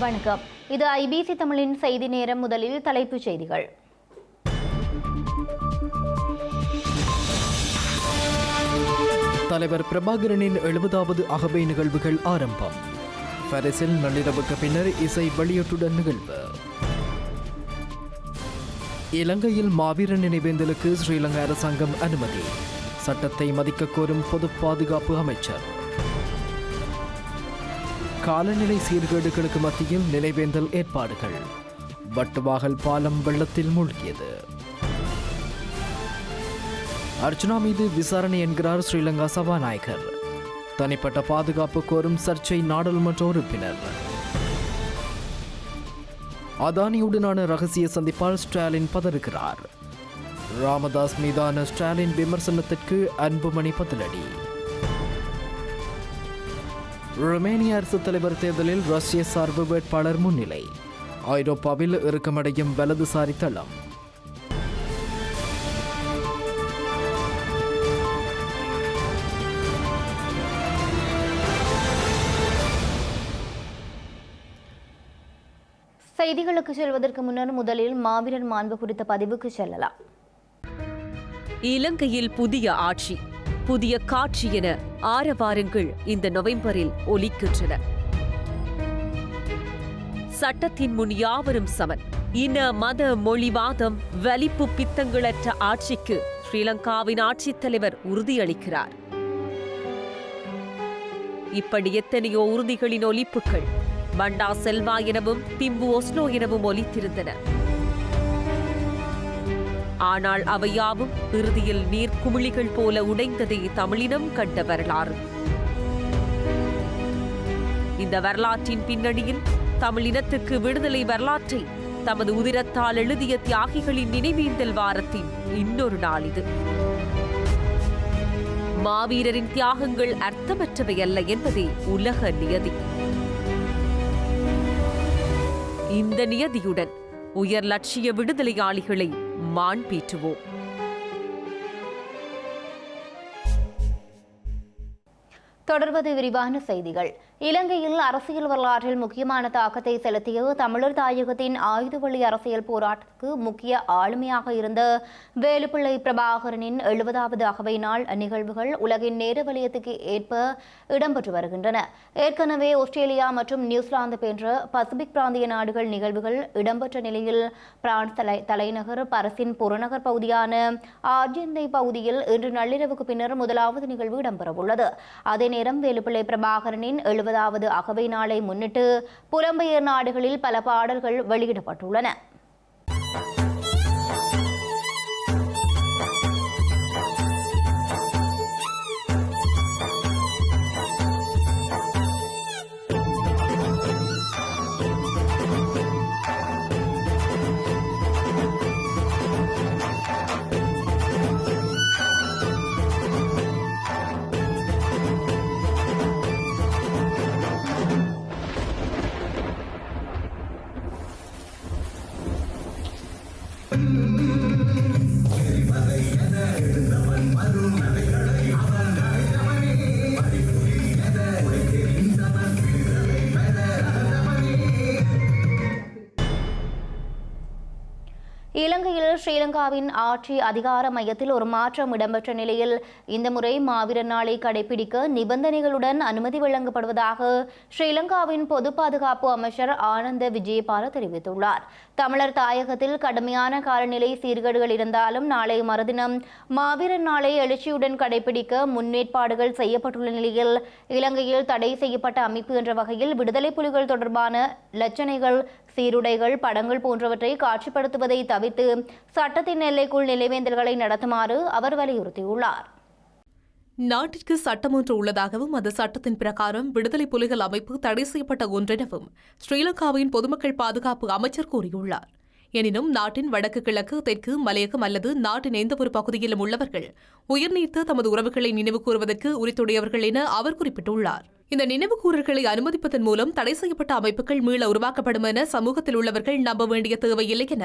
வணக்கம். இது ஐபிசி தமிழின் செய்தி நேரம். முதலில் தலைப்புச் செய்திகள். தலைவர் பிரபாகரனின் 70வது அகவை நிகழ்வுகள் ஆரம்பம். பாரிஸில் நள்ளிரவுக்கு பின்னர் இசை வெளியீட்டுடன் நிகழ்வு. இலங்கையில் மாவீரன் நினைவேந்தலுக்கு ஸ்ரீலங்கா அரசாங்கம் அனுமதி. சட்டத்தை மதிக்க கோரும் பொது பாதுகாப்பு அமைச்சர். காலநிலை சீர்கேடுகளுக்கு மத்தியில் நினைவேந்தல் ஏற்பாடுகள். வட்டுவாகல் பாலம் வெள்ளத்தில் மூழ்கியது. அர்ச்சுனா மீது விசாரணை என்கிறார் ஸ்ரீலங்கா சபாநாயகர். தனிப்பட்ட பாதுகாப்பு கோரும் சர்ச்சை நாடாளுமன்ற உறுப்பினர். அதானியுடனான ரகசிய சந்திப்பால் ஸ்டாலின் பதறுகிறார். ராமதாஸ் மீதான ஸ்டாலின் விமர்சனத்திற்கு அன்புமணி பதிலடி. ருமேனிய அரசுத் தலைவர் தேர்தலில் ரஷ்ய சார்பு வேட்பாளர் முன்னிலை. ஐரோப்பாவில் இறுக்கமடையும் வலதுசாரி தளம். செய்திகளுக்கு செல்வதற்கு முன்னர் முதலில் மாவீரன் மாண்பு குறித்த பதிவுக்கு செல்லலாம். இலங்கையில் புதிய ஆட்சி, புதிய காட்சி என ஆரவாரங்கள் இந்த நவம்பரில் ஒலிக்கின்றன. சட்டத்தின் முன் யாவரும் சமன். இன மத மொழிவாதம் வலிப்பு பித்தங்களற்ற ஆட்சிக்கு ஸ்ரீலங்காவின் ஆட்சித் தலைவர் உறுதியளிக்கிறார். இப்படி எத்தனையோ உறுதிகளின் ஒலிப்புகள் பண்டா செல்வா எனவும் திம்பு ஒஸ்லோ எனவும் ஒலித்திருந்தன. ஆனால் அவையாவும் இறுதியில் நீர்க்குமிழிகள் போல உடைந்ததே தமிழினம் கண்ட வரலாறு. இந்த வரலாற்றின் பின்னணியில் தமிழினத்துக்கு விடுதலை வரலாற்றை தமது உதிரத்தால் எழுதிய தியாகிகளின் நினைவேந்தல் வாரத்தின் இன்னொரு நாள் இது. மாவீரரின் தியாகங்கள் அர்த்தமற்றவை அல்ல என்பதே உலக நியதி. இந்த நியதியுடன் உயர் லட்சிய விடுதலையாளிகளை மாண்பீற்றுவோம். தொடர்வது விரிவான செய்திகள். இலங்கையில் அரசியல் வரலாற்றில் முக்கியமான தாக்கத்தை செலுத்திய தமிழர் தாயகத்தின் ஆயுதவழி அரசியல் போராட்டத்துக்கு முக்கிய ஆளுமையாக இருந்த வேலுப்பிள்ளை பிரபாகரனின் 70வது அகவை நாள் நிகழ்வுகள் உலகின் நேர வலயத்துக்கு ஏற்ப இடம்பெற்று வருகின்றன. ஏற்கனவே ஆஸ்திரேலியா மற்றும் நியூசிலாந்து போன்ற பசிபிக் பிராந்திய நாடுகள் நிகழ்வுகள் இடம்பெற்ற நிலையில் பிரான்ஸ் தலைநகர் பாரிஸின் புறநகர் பகுதியான ஆர்ஜென்டை பகுதியில் இன்று நள்ளிரவுக்கு பின்னர் முதலாவது நிகழ்வு இடம்பெறவுள்ளது. அதே நேரம் வேலுப்பிள்ளை பிரபாகரனின் 70வது அகவை நாளை முன்னிட்டு புலம்பெயர் நாடுகளில் பல பாடல்கள் வெளியிடப்பட்டுள்ளன. இலங்கையில் ஸ்ரீலங்காவின் ஆட்சி அதிகார மையத்தில் ஒரு மாற்றம் இடம்பெற்ற நிலையில் இந்த முறை மாவீரர் நாளை கடைபிடிக்க நிபந்தனைகளுடன் அனுமதி வழங்கப்படுவதாக ஸ்ரீலங்காவின் பொது பாதுகாப்பு அமைச்சர் ஆனந்த விஜயபால தெரிவித்துள்ளார். தமிழர் தாயகத்தில் கடுமையான காலநிலை சீர்கேடுகள் இருந்தாலும் நாளை மறுதினம் மாவீரர் நாளை எழுச்சியுடன் கடைபிடிக்க முன்னேற்பாடுகள் செய்யப்பட்டுள்ள நிலையில் இலங்கையில் தடை செய்யப்பட்ட அமைப்பு என்ற வகையில் விடுதலை புலிகள் தொடர்பான இலச்சினைகள், சீருடைகள், படங்கள் போன்றவற்றை காட்சிப்படுத்துவதை தவிர்த்து சட்டத்தின் எல்லைக்குள் நினைவேந்தல்களை நடத்துமாறு அவர் வலியுறுத்தியுள்ளார். நாட்டிற்கு சட்டம் ஒன்று உள்ளதாகவும் அந்த சட்டத்தின் பிரகாரம் விடுதலை புலிகள் அமைப்பு தடை செய்யப்பட்ட ஒன்றெனவும் ஸ்ரீலங்காவின் பொதுமக்கள் பாதுகாப்பு அமைச்சர் கூறியுள்ளார். எனினும் நாட்டின் வடக்கு, கிழக்கு, தெற்கு, மலையகம் அல்லது நாட்டின் எந்தவொரு பகுதியிலும் உள்ளவர்கள் உயிர்நீத்த தமது உறவுகளை நினைவு கூறுவதற்கு உரித்துடையவர்கள் என அவர் குறிப்பிட்டுள்ளார். இந்த நினைவுகூறல்களை அனுமதிப்பதன் மூலம் தடை செய்யப்பட்ட அமைப்புகள் மீள உருவாக்கப்படும் என சமூகத்தில் உள்ளவர்கள் நம்ப வேண்டிய தேவையில்லை என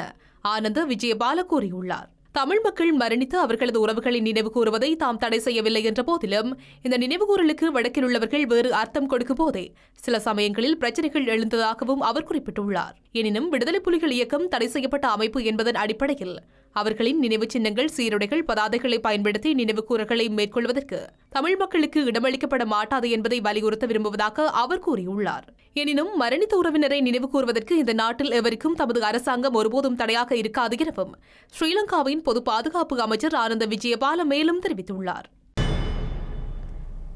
ஆனந்த விஜயபால கூறியுள்ளார். தமிழ் மக்கள் மரணித்து அவர்களது உறவுகளை நினைவு கூறுவதை தாம் தடை செய்யவில்லை என்ற போதிலும் இந்த நினைவுகூறலுக்கு வடக்கில் உள்ளவர்கள் வேறு அர்த்தம் கொடுக்கும் போதே சில சமயங்களில் பிரச்சினைகள் எழுந்ததாகவும் அவர் குறிப்பிட்டுள்ளார். எனினும் விடுதலை புலிகள் இயக்கம் தடை செய்யப்பட்ட அமைப்பு என்பதன் அடிப்படையில் அவர்களின் நினைவு சின்னங்கள், சீருடைகள், பதாதைகளை பயன்படுத்தி நினைவுகூறல்களை மேற்கொள்வதற்கு தமிழ் மக்களுக்கு இடமளிக்கப்பட மாட்டாது என்பதை வலியுறுத்த விரும்புவதாக அவர் கூறியுள்ளார். எனினும் மரணித்த உறவினரை நினைவு கூறுவதற்கு இந்த நாட்டில் எவருக்கும் தமது அரசாங்கம் ஒருபோதும் தடையாக இருக்காது எனவும் ஸ்ரீலங்காவின் பொது பாதுகாப்பு அமைச்சர் ஆனந்த விஜயபால மேலும் தெரிவித்துள்ளார்.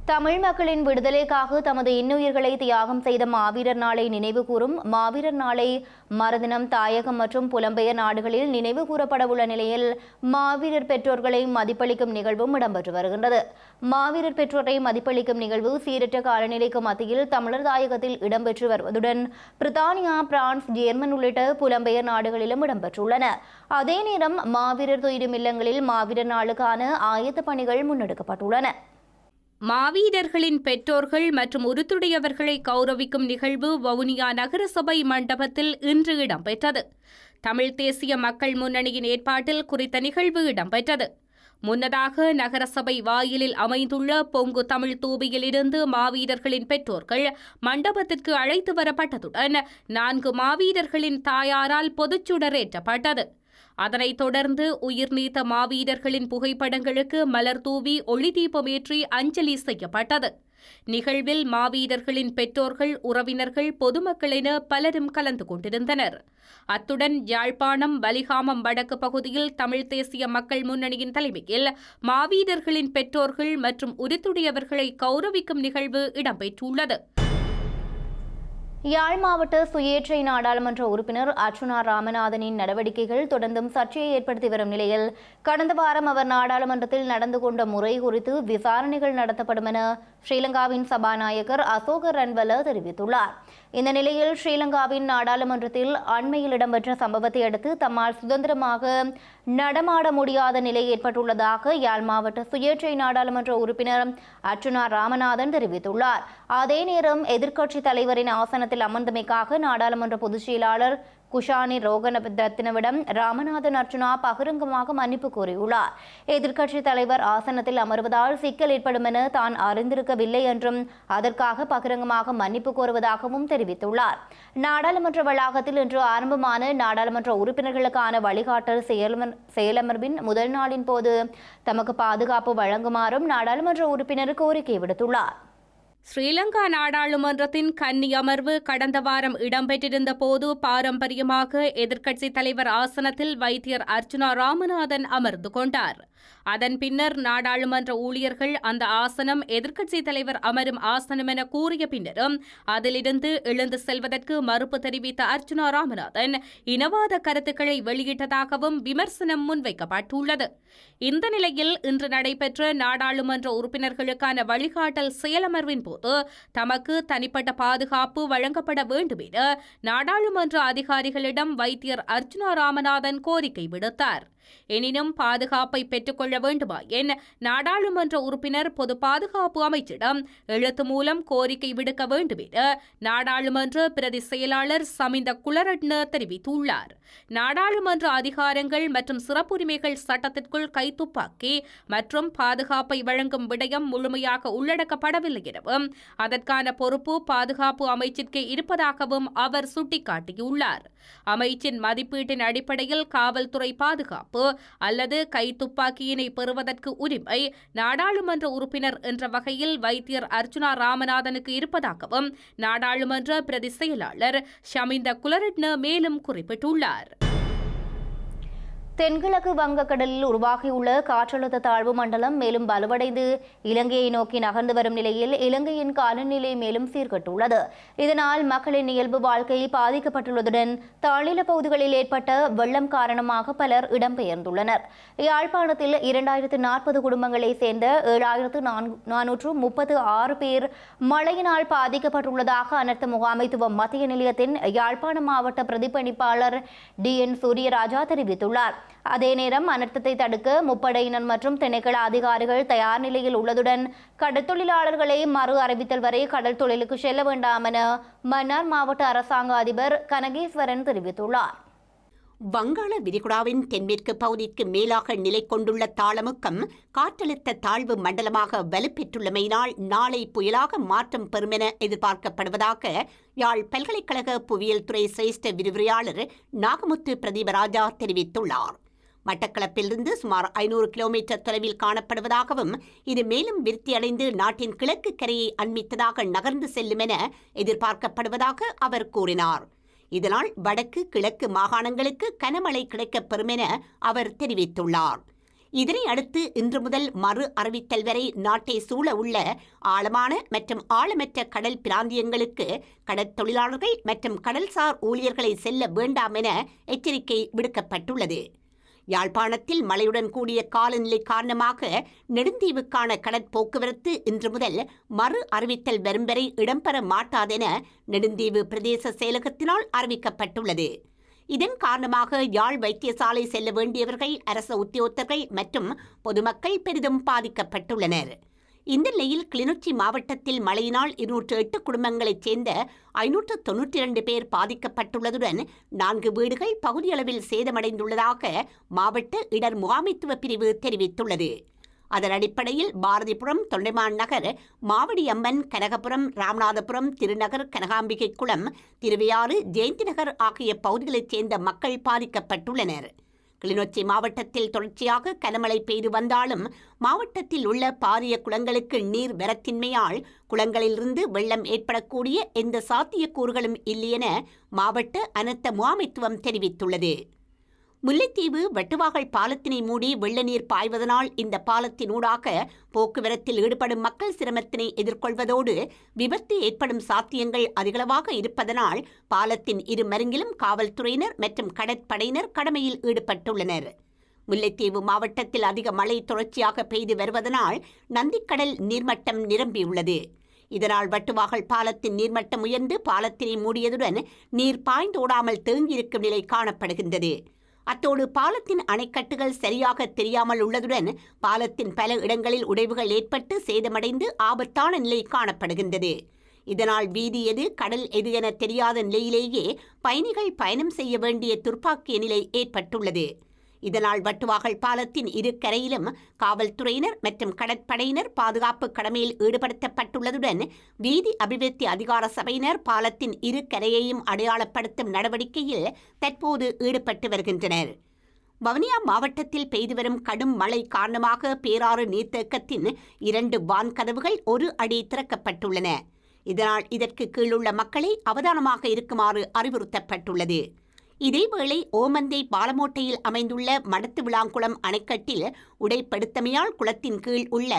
தமிழ் மக்களின் விடுதலைக்காக தமது இன்னுயிர்களை தியாகம் செய்த மாவீரர் நாளை நினைவு கூறும் மாவீரர் நாளை மறுதினம் தாயகம் மற்றும் புலம்பெயர் நாடுகளில் நினைவு கூறப்படவுள்ள நிலையில் மாவீரர் பெற்றோர்களை மதிப்பளிக்கும் நிகழ்வும் இடம்பெற்று வருகின்றது. மாவீரர் பெற்றோரை மதிப்பளிக்கும் நிகழ்வு சீரற்ற காலநிலைக்கு மத்தியில் தமிழர் தாயகத்தில் இடம்பெற்று வருவதுடன் பிரித்தானியா, பிரான்ஸ், ஜெர்மன் உள்ளிட்ட புலம்பெயர் நாடுகளிலும் இடம்பெற்றுள்ளன. அதே நேரம் மாவீரர் துயிலும் இல்லங்களில் மாவீரர் நாளுக்கான ஆயத்த பணிகள் முன்னெடுக்கப்பட்டுள்ளன. மாவீரர்களின் பெற்றோர்கள் மற்றும் உருத்துடையவர்களை கௌரவிக்கும் நிகழ்வு வவுனியா நகரசபை மண்டபத்தில் இன்று இடம்பெற்றது. தமிழ் தேசிய மக்கள் முன்னணியின் ஏற்பாட்டில் குறித்த நிகழ்வு இடம்பெற்றது. முன்னதாக நகரசபை வாயிலில் அமைந்துள்ள பொங்கு தமிழ் தூபியிலிருந்து மாவீரர்களின் பெற்றோர்கள் மண்டபத்திற்கு அழைத்து வரப்பட்டதுடன் 4 மாவீரர்களின் தாயாரால் பொதுச்சுடரேற்றப்பட்டது. அதனைத் தொடர்ந்து உயிர் நீத்த மாவீரர்களின் புகைப்படங்களுக்கு மலர் தூவி ஒளி தீபமேற்றி அஞ்சலி செய்யப்பட்டது. நிகழ்வில் மாவீரர்களின் பெற்றோர்கள், உறவினர்கள், பொதுமக்கள் என பலரும் கலந்து கொண்டிருந்தனர். அத்துடன் யாழ்ப்பாணம் வலிகாமம் வடக்கு பகுதியில் தமிழ் தேசிய மக்கள் முன்னணியின் தலைமையில் மாவீரர்களின் பெற்றோர்கள் மற்றும் உரித்துடையவர்களை கௌரவிக்கும் நிகழ்வு இடம்பெற்றுள்ளது. யாழ் மாவட்ட சுயேற்றை நாடாளுமன்ற உறுப்பினர் அர்ச்சுனா ராமநாதனின் நடவடிக்கைகள் தொடர்ந்தும் சர்ச்சையை ஏற்படுத்தி வரும் நிலையில் கடந்த வாரம் அவர் நாடாளுமன்றத்தில் நடந்து கொண்ட முறை குறித்து விசாரணைகள் நடத்தப்படும் என ஸ்ரீலங்காவின் சபாநாயகர் அசோக ரன்வல தெரிவித்துள்ளார். இந்த நிலையில் ஸ்ரீலங்காவின் நாடாளுமன்றத்தில் அண்மையில் இடம்பெற்ற சம்பவத்தை அடுத்து தம்மால் சுதந்திரமாக நடமாட முடியாத நிலை ஏற்பட்டுள்ளதாக யாழ் மாவட்ட சுயேற்றை நாடாளுமன்ற உறுப்பினர் அர்ச்சுனா ராமநாதன் தெரிவித்துள்ளார். அதே நேரம் எதிர்க்கட்சித் தலைவரின் ஆசனத்தில் அமர்ந்தமைக்காக நாடாளுமன்ற பொதுச் செயலாளர் குஷானி ரோகனரத்னவிடம் ராமநாதன் அர்ச்சுனா பகிரங்கமாக மன்னிப்பு கோரியுள்ளார். எதிர்க்கட்சித் தலைவர் ஆசனத்தில் அமர்வதால் சிக்கல் ஏற்படும் என தான் அறிந்திருக்கவில்லை என்றும் அதற்காக பகிரங்கமாக மன்னிப்பு கோருவதாகவும் தெரிவித்துள்ளார். நாடாளுமன்ற வளாகத்தில் இன்று ஆரம்பமான நாடாளுமன்ற உறுப்பினர்களுக்கான வழிகாட்டல் செயலமர்வின் முதல் நாளின் போது தமக்கு பாதுகாப்பு வழங்குமாறும் நாடாளுமன்ற உறுப்பினர் கோரிக்கை விடுத்துள்ளார். ஸ்ரீலங்கா நாடாளுமன்றத்தின் கன்னி அமர்வு கடந்த வாரம் இடம்பெற்றிருந்த போது பாரம்பரியமாக எதிர்க்கட்சித் தலைவர் ஆசனத்தில் வைத்தியர் அர்ச்சுனா ராமநாதன் அமர்ந்து கொண்டார். அதன் பின்னர் நாடாளுமன்ற ஊழியர்கள் அந்த ஆசனம் எதிர்க்கட்சித் தலைவர் அமரும் ஆசனம் என கூறிய பின்னரும் அதிலிருந்து எழுந்து செல்வதற்கு மறுப்பு தெரிவித்த அர்ச்சுனா ராமநாதன் இனவாத கருத்துக்களை வெளியிட்டதாகவும் விமர்சனம் முன்வைக்கப்பட்டுள்ளது. இந்த நிலையில் இன்று நடைபெற்ற நாடாளுமன்ற உறுப்பினர்களுக்கான வழிகாட்டல் செயலமர்வின் போது தமக்கு தனிப்பட்ட பாதுகாப்பு வழங்கப்பட வேண்டும் என நாடாளுமன்ற அதிகாரிகளிடம் வைத்தியர் அர்ச்சுனா ராமநாதன் கோரிக்கை விடுத்தார். எனினும் பாதுகாப்பை பெற்றுக்கொள்ள வேண்டுமாயின் நாடாளுமன்ற உறுப்பினர் பொது பாதுகாப்பு அமைச்சிடம் எழுத்து மூலம் கோரிக்கை விடுக்க வேண்டும் என நாடாளுமன்ற பிரதி செயலாளர் சமிந்த குலரட்ன தெரிவித்துள்ளார். நாடாளுமன்ற அதிகாரங்கள் மற்றும் சிறப்புரிமைகள் சட்டத்திற்குள் கைத்துப்பாக்கி மற்றும் பாதுகாப்பை வழங்கும் விடயம் முழுமையாக உள்ளடக்கப்படவில்லை எனவும் அதற்கான பொறுப்பு பாதுகாப்பு அமைச்சிற்கு இருப்பதாகவும் அவர் சுட்டிக்காட்டியுள்ளார். அமைச்சின் மதிப்பீட்டின் அடிப்படையில் காவல்துறை பாதுகாப்பு அல்லது கைத்துப்பாக்கியினை பெறுவதற்கு உரிமை நாடாளுமன்ற உறுப்பினர் என்ற வகையில் வைத்தியர் அர்ச்சுனா ராமநாதனுக்கு இருப்பதாகவும் நாடாளுமன்ற பிரதி செயலாளர் ஷமிந்த குலரட்ன மேலும் குறிப்பிட்டுள்ளார். தென்கிழக்கு வங்கக்கடலில் உருவாகியுள்ள காற்றழுத்த தாழ்வு மண்டலம் மேலும் வலுவடைந்து இலங்கையை நோக்கி நகர்ந்து வரும் நிலையில் இலங்கையின் காலநிலை மேலும் சீர்கெட்டுள்ளது. இதனால் மக்களின் இயல்பு வாழ்க்கை பாதிக்கப்பட்டுள்ளதுடன் தாழ்நில பகுதிகளில் ஏற்பட்ட வெள்ளம் காரணமாக பலர் இடம்பெயர்ந்துள்ளனர். யாழ்ப்பாணத்தில் 2040 குடும்பங்களைச் சேர்ந்த 7436 பேர் மழையினால் பாதிக்கப்பட்டுள்ளதாக அனர்த்த முகாமைத்துவ மத்திய நிலையத்தின் யாழ்ப்பாணம் மாவட்ட பிரதிபலிப்பாளர் DN சூரியராஜா தெரிவித்துள்ளார். அதே நேரம் அனர்த்தத்தை தடுக்க முப்படையினர் மற்றும் திணைக்கள அதிகாரிகள் தயார் நிலையில் உள்ளதுடன் கடல் தொழிலாளர்களை மறு அறிவித்தல் வரை கடல் தொழிலுக்கு செல்ல வேண்டாம் என மன்னார் மாவட்ட அரசாங்க அதிபர் கனகேஸ்வரன் தெரிவித்துள்ளார். வங்காள விரிகுடாவின் தென்மேற்கு பகுதிக்கு மேலாக நிலை கொண்டுள்ள தாளமுக்கம் காற்றழுத்த தாழ்வு மண்டலமாக வலுப்பெற்றுள்ளமையினால் நாளை புயலாக மாற்றம் பெறும் என எதிர்பார்க்கப்படுவதாக யாழ் பல்கலைக்கழக புவியியல் துறை சிரேஷ்ட விரிவுரையாளர் நாகமுத்து பிரதீபராஜா தெரிவித்துள்ளார். மட்டக்களப்பிலிருந்து சுமார் 500 கிலோமீட்டர் தொலைவில் காணப்படுவதாகவும் இது மேலும் விருத்தியடைந்து நாட்டின் கிழக்கு கரையை அண்மித்ததாக நகர்ந்து செல்லும் என எதிர்பார்க்கப்படுவதாக அவர் கூறினார். இதனால் வடக்கு கிழக்கு மாகாணங்களுக்கு கனமழை கிடைக்கப்பெறும் என அவர் தெரிவித்துள்ளார். இதனை அடுத்து இன்று முதல் மறு அறிவித்தல் வரை நாட்டை சூழ உள்ள ஆழமான மற்றும் ஆழமற்ற கடல் பிராந்தியங்களுக்கு கடற்தொழிலாளர்கள் மற்றும் கடல்சார் ஊழியர்களை செல்ல வேண்டாம் என எச்சரிக்கை விடுக்கப்பட்டுள்ளது. யாழ்ப்பாணத்தில் மழையுடன் கூடிய காலநிலை காரணமாக நெடுந்தீவுக்கான கடற்போக்குவரத்து இன்று முதல் மறு அறிவித்தல் வரும் வரை இடம்பெற மாட்டாதென நெடுந்தீவு பிரதேச செயலகத்தினால் அறிவிக்கப்பட்டுள்ளது. இதன் காரணமாக யாழ் வைத்தியசாலை செல்ல வேண்டியவர்கள், அரச உத்தியோகத்தர்கள் மற்றும் பொதுமக்கள் பெரிதும் பாதிக்கப்பட்டுள்ளனர். இந்த நிலையில் கிளிநொச்சி மாவட்டத்தில் மழையினால் 208 குடும்பங்களைச் சேர்ந்த 592 பேர் பாதிக்கப்பட்டுள்ளதுடன் 4 வீடுகள் பகுதியளவில் சேதமடைந்துள்ளதாக மாவட்ட இடர் முகாமைத்துவ பிரிவு தெரிவித்துள்ளது. அதன் அடிப்படையில் பாரதிபுரம், தொண்டைமான் நகர், மாவடியம்மன், கனகபுரம், ராமநாதபுரம், திருநகர், கனகாம்பிகை குளம், திருவையாறு, ஜெயந்தி நகர் ஆகிய பகுதிகளைச் சேர்ந்த மக்கள் பாதிக்கப்பட்டுள்ளனர். கிளிநொச்சி மாவட்டத்தில் தொடர்ச்சியாக கனமழை பெய்து வந்தாலும் மாவட்டத்தில் உள்ள பாரிய குளங்களுக்கு நீர் வரத்தின்மையால் குளங்களிலிருந்து வெள்ளம் ஏற்படக்கூடிய எந்த சாத்தியக்கூறுகளும் இல்லையென மாவட்ட அனர்த்த முகாமைத்துவம் தெரிவித்துள்ளது. முல்லைத்தீவு வட்டுவாகல் பாலத்தினை மூடி வெள்ள நீர் பாய்வதனால் இந்த பாலத்தினூடாக போக்குவரத்தில் ஈடுபடும் மக்கள் சிரமத்தினை எதிர்கொள்வதோடு விபத்து ஏற்படும் சாத்தியங்கள் அதிகளவாக இருப்பதனால் பாலத்தின் இரு மருங்கிலும் காவல்துறையினர் மற்றும் கடற்படையினர் கடமையில் ஈடுபட்டுள்ளனர். முல்லைத்தீவு மாவட்டத்தில் அதிக மழை தொடர்ச்சியாக பெய்து வருவதனால் நந்திக்கடல் நீர்மட்டம் நிரம்பியுள்ளது. இதனால் வட்டுவாகல் பாலத்தின் நீர்மட்டம் உயர்ந்து பாலத்தினை மூடியதுடன் நீர் பாய்ந்தோடாமல் தேங்கியிருக்கும் நிலை காணப்படுகின்றது. அத்தோடு பாலத்தின் அணைக்கட்டுகள் சரியாக தெரியாமல் உள்ளதுடன் பாலத்தின் பல இடங்களில் உடைவுகள் ஏற்பட்டு சேதமடைந்து ஆபத்தான நிலை காணப்படுகின்றது. இதனால் வீதி எது, கடல் எது என தெரியாத நிலையிலேயே பயணிகள் பயணம் செய்ய வேண்டிய துர்ப்பாக்கிய நிலை ஏற்பட்டுள்ளது. இதனால் வட்டுவாகல் பாலத்தின் இரு கரையிலும் காவல்துறையினர் மற்றும் கடற்படையினர் பாதுகாப்பு கடமையில் ஈடுபடுத்தப்பட்டுள்ளதுடன் வீதி அபிவிருத்தி அதிகார சபையினர் பாலத்தின் இரு கரையையும் அடையாளப்படுத்தும் நடவடிக்கையில் தற்போது ஈடுபட்டு வருகின்றனர். வவுனியா மாவட்டத்தில் பெய்து வரும் கடும் மழை காரணமாக பேராறு நீர்த்தேக்கத்தின் 2 வான்கதவுகள் 1 அடி திறக்கப்பட்டுள்ளன. இதனால் இதற்கு கீழுள்ள மக்களை அவதானமாக இருக்குமாறு அறிவுறுத்தப்பட்டுள்ளது. இதேவேளை ஓமந்தை பாலமோட்டையில் அமைந்துள்ள மடத்து விளாங்குளம் அணைக்கட்டில் உடைப்படுத்தமையால் குளத்தின் கீழ் உள்ள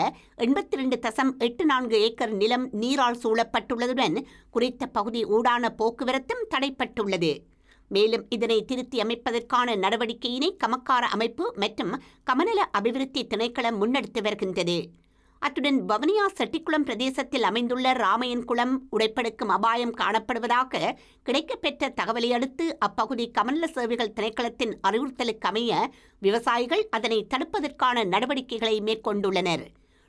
82.84 ஏக்கர் நிலம் நீரால் சூழப்பட்டுள்ளதுடன் குறித்த பகுதி ஊடான போக்குவரத்தும் தடைப்பட்டுள்ளது. மேலும் இதனை திருத்தி அமைப்பதற்கான நடவடிக்கையினை கமக்கார அமைப்பு மற்றும் கமநல அபிவிருத்தி திணைக்களம் முன்னெடுத்து வருகின்றது. அத்துடன் வவுனியா செட்டிக்குளம் பிரதேசத்தில் அமைந்துள்ள ராமையன் குளம் உடைப்படுக்கும் அபாயம் காணப்படுவதாக கிடைக்கப்பெற்ற தகவலை அடுத்து அப்பகுதி கமநல சேவைகள் திணைக்களத்தின் அறிவுறுத்தலுக்கு அமைய விவசாயிகள் அதனை தடுப்பதற்கான நடவடிக்கைகளை மேற்கொண்டுள்ளனர்.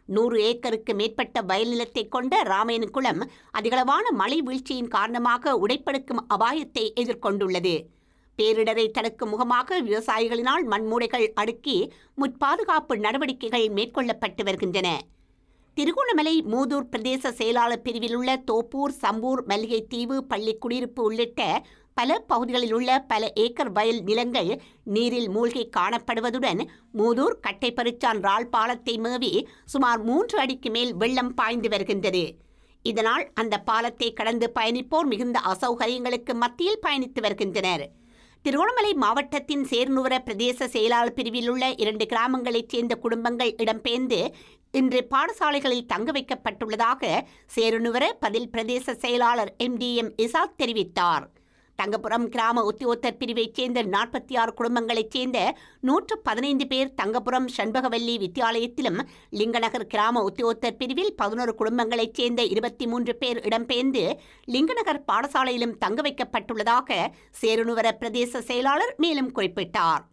100 ஏக்கருக்கு மேற்பட்ட வயல் நிலத்தை கொண்ட ராமையன் குளம் அதிகளவான மழை வீழ்ச்சியின் காரணமாக உடைப்படுக்கும் அபாயத்தை எதிர்கொண்டுள்ளது. பேரிடரை தடுக்கும் முகமாக விவசாயிகளினால் மண்மூடைகள் அடுக்கி முற்பாதுகாப்பு நடவடிக்கைகள் மேற்கொள்ளப்பட்டு வருகின்றன. திருகோணமலை மூதூர் பிரதேச செயலாளர் பிரிவில் உள்ள தோப்பூர், சம்பூர், மல்லிகைத்தீவு, பள்ளிக்குடியிருப்பு உள்ளிட்ட பல பகுதிகளில் உள்ள பல ஏக்கர் வயல் நிலங்கள் நீரில் மூழ்கி காணப்படுவதுடன் மூதூர் கட்டைப்பறிச்சான் ராள் பாலத்தை மேவி சுமார் 3 அடிக்கு மேல் வெள்ளம் பாய்ந்து வருகின்றது. இதனால் அந்த பாலத்தை கடந்து பயணிப்போர் மிகுந்த அசௌகரியங்களுக்கு மத்தியில் பயணித்து வருகின்றனர். திருகோணமலை மாவட்டத்தின் சேர்நுவர பிரதேச செயலாளர் பிரிவில் உள்ள 2 கிராமங்களைச் சேர்ந்த குடும்பங்கள் இடம்பெயர்ந்து இன்று பாடசாலைகளில் தங்க வைக்கப்பட்டுள்ளதாக சேருநுவர பதில் பிரதேச செயலாளர் MDM இசாத் தெரிவித்தார். தங்கபுரம் கிராம உத்தியோகத்தர் பிரிவைச் சேர்ந்த 46 குடும்பங்களைச் சேர்ந்த 115 பேர் தங்கபுரம் சண்பகவல்லி வித்தியாலயத்திலும், லிங்கநகர் கிராம உத்தியோகத்தர் பிரிவில் 11 குடும்பங்களைச் சேர்ந்த 23 பேர் இடம்பெயர்ந்து லிங்கநகர் பாடசாலையிலும் தங்க வைக்கப்பட்டுள்ளதாக சேருநுவர பிரதேச செயலாளர் மேலும் குறிப்பிட்டார்.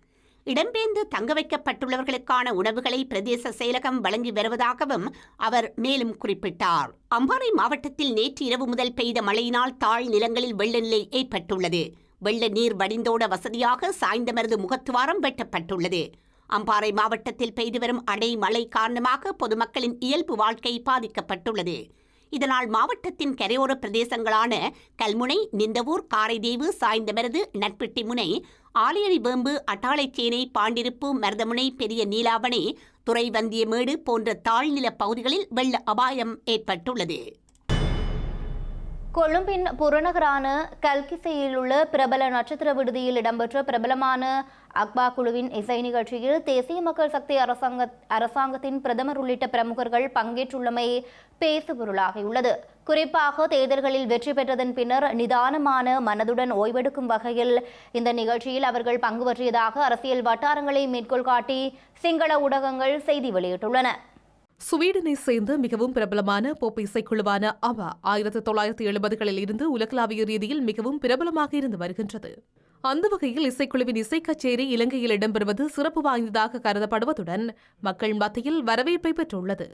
இடம்பெயர்ந்து தங்க வைக்கப்பட்டுள்ளவர்களுக்கான உணவுகளை பிரதேச செயலகம் வழங்கி வருவதாகவும் அவர் மேலும் குறிப்பிட்டார். அம்பாறை மாவட்டத்தில் நேற்று இரவு முதல் பெய்த மழையினால் தாழ் நிலங்களில் வெள்ள நிலை ஏற்பட்டுள்ளது. வெள்ள நீர் வடிந்தோட வசதியாக சாய்ந்தமருது முகத்துவாரம் வெட்டப்பட்டுள்ளது. அம்பாறை மாவட்டத்தில் பெய்து வரும் அடை மழை காரணமாக பொதுமக்களின் இயல்பு வாழ்க்கை பாதிக்கப்பட்டுள்ளது. இதனால் மாவட்டத்தின் கரையோர பிரதேசங்களான கல்முனை, நிந்தவூர், காரைதீவு, சாய்ந்தமருது, நட்பிட்டி முனை, ஆலியடி வேம்பு, அட்டாளைச்சேனை, பாண்டிருப்பு, மருதமுனை, பெரிய நீலாவணை, துறைவந்தியமேடு போன்ற தாழ்நில பகுதிகளில் வெள்ள அபாயம் ஏற்பட்டுள்ளது. கொழும்பின் புறநகரான கல்கிசையில் உள்ள பிரபல நட்சத்திர விடுதியில் இடம்பெற்ற பிரபலமான அக்பா குழுவின் இசை நிகழ்ச்சியில் தேசிய மக்கள் சக்தி அரசாங்கத்தின் பிரதமர் உள்ளிட்ட பிரமுகர்கள் பங்கேற்றுள்ளமை பேசுபொருளாகியுள்ளது. குறிப்பாக தேர்தல்களில் வெற்றி பெற்றதன் பின்னர் நிதானமான மனதுடன் ஓய்வெடுக்கும் வகையில் இந்த நிகழ்ச்சியில் அவர்கள் பங்கு பற்றியதாக அரசியல் வட்டாரங்களை மேற்கோள் காட்டி சிங்கள ஊடகங்கள் செய்தி வெளியிட்டுள்ளன. சுவீடனை சேர்ந்த மிகவும் பிரபலமான போப் இசைக்குழுவான ABBA 1970களில் இருந்து உலகளாவிய ரீதியில் மிகவும் பிரபலமாக இருந்து வருகின்றது. அந்த வகையில் இசைக்குழுவின் இசை கச்சேரி இலங்கையில் இடம்பெறுவது சிறப்பு வாய்ந்ததாக கருதப்படுவதுடன் மக்கள் மத்தியில் வரவேற்பை பெற்றுள்ளது.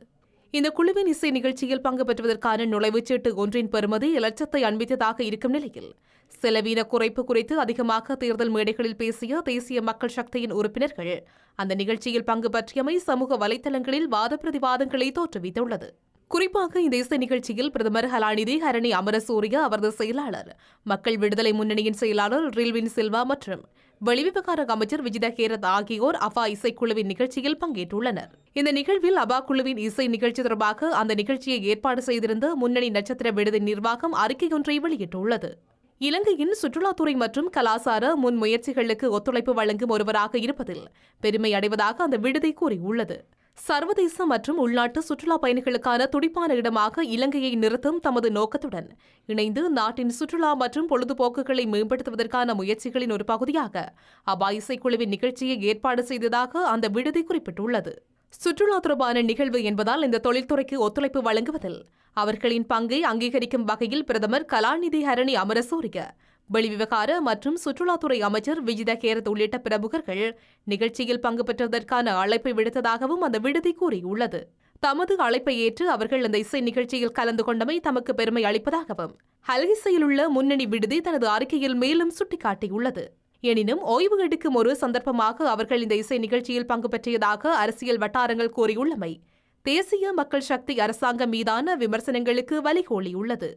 இந்த குழுவின் இசை நிகழ்ச்சியில் பங்கு பெற்றுவதற்கான நுழைவுச் சீட்டு ஒன்றின் பெறுமதி லட்சத்தை அண்மித்ததாக இருக்கும் நிலையில் செலவீன குறைப்பு குறித்து அதிகமாக தேர்தல் மேடைகளில் பேசிய தேசிய மக்கள் சக்தியின் உறுப்பினர்கள் அந்த நிகழ்ச்சியில் பங்கு பற்றியமை சமூக வலைதளங்களில் வாத பிரதிவாதங்களை தோற்றுவித்துள்ளது. குறிப்பாக இந்த இசை நிகழ்ச்சியில் பிரதமர் கலாநிதி ஹரணி அமரசூரிய, அவரது செயலாளர், மக்கள் விடுதலை முன்னணியின் செயலாளர் ரில்வின் சில்வா மற்றும் வெளிவிவகார அமைச்சர் விஜித கேரத் ஆகியோர் ABBA இசைக்குழுவின் நிகழ்ச்சியில் பங்கேற்றுள்ளனர். இந்த நிகழ்வில் ABBA குழுவின் இசை நிகழ்ச்சி தொடர்பாக அந்த நிகழ்ச்சியை ஏற்பாடு செய்திருந்த முன்னணி நட்சத்திர விடுதி நிர்வாகம் அறிக்கையொன்றை வெளியிட்டுள்ளது. இலங்கையின் சுற்றுலாத்துறை மற்றும் கலாசார முன்முயற்சிகளுக்கு ஒத்துழைப்பு வழங்கும் ஒருவராக இருப்பதில் பெருமை அடைவதாக அந்த விடுதி கூறியுள்ளது. சர்வதேச மற்றும் உள்நாட்டு சுற்றுலா பயணிகளுக்கான துடிப்பான இடமாக இலங்கையை நிறுத்தும் தமது நோக்கத்துடன் இணைந்து நாட்டின் சுற்றுலா மற்றும் பொழுதுபோக்குகளை மேம்படுத்துவதற்கான முயற்சிகளின் ஒரு பகுதியாக ABBA இசைக்குழுவின் நிகழ்ச்சியை ஏற்பாடு செய்ததாக அந்த விடுதி குறிப்பிட்டுள்ளது. சுற்றுலா தொடர்பான நிகழ்வு என்பதால் இந்த தொழில்துறைக்கு ஒத்துழைப்பு வழங்குவதில் அவர்களின் பங்கை அங்கீகரிக்கும் வகையில் பிரதமர் கலாநிதி ஹரணி அமரசூரிய, வெளிவிவகார மற்றும் சுற்றுலாத்துறை அமைச்சர் விஜித கேரத் உள்ளிட்ட பிரமுகர்கள் நிகழ்ச்சியில் பங்கு பெற்றதற்கான அழைப்பை விடுத்ததாகவும் அந்த விடுதி கூறியுள்ளது. தமது அழைப்பை ஏற்று அவர்கள் அந்த இசை நிகழ்ச்சியில் கலந்து கொண்டமை தமக்கு பெருமை அளிப்பதாகவும் ஹல்கிசையில் உள்ள முன்னணி விடுதி தனது அறிக்கையில் மேலும் சுட்டிக்காட்டியுள்ளது. எனினும் ஓய்வு எடுக்கும் ஒரு சந்தர்ப்பமாக அவர்கள் இந்த இசை நிகழ்ச்சியில் பங்கு பெற்றியதாக அரசியல் வட்டாரங்கள் கூறியுள்ளமை தேசிய மக்கள் சக்தி அரசாங்கம் மீதான விமர்சனங்களுக்கு வழிகோலியுள்ளது.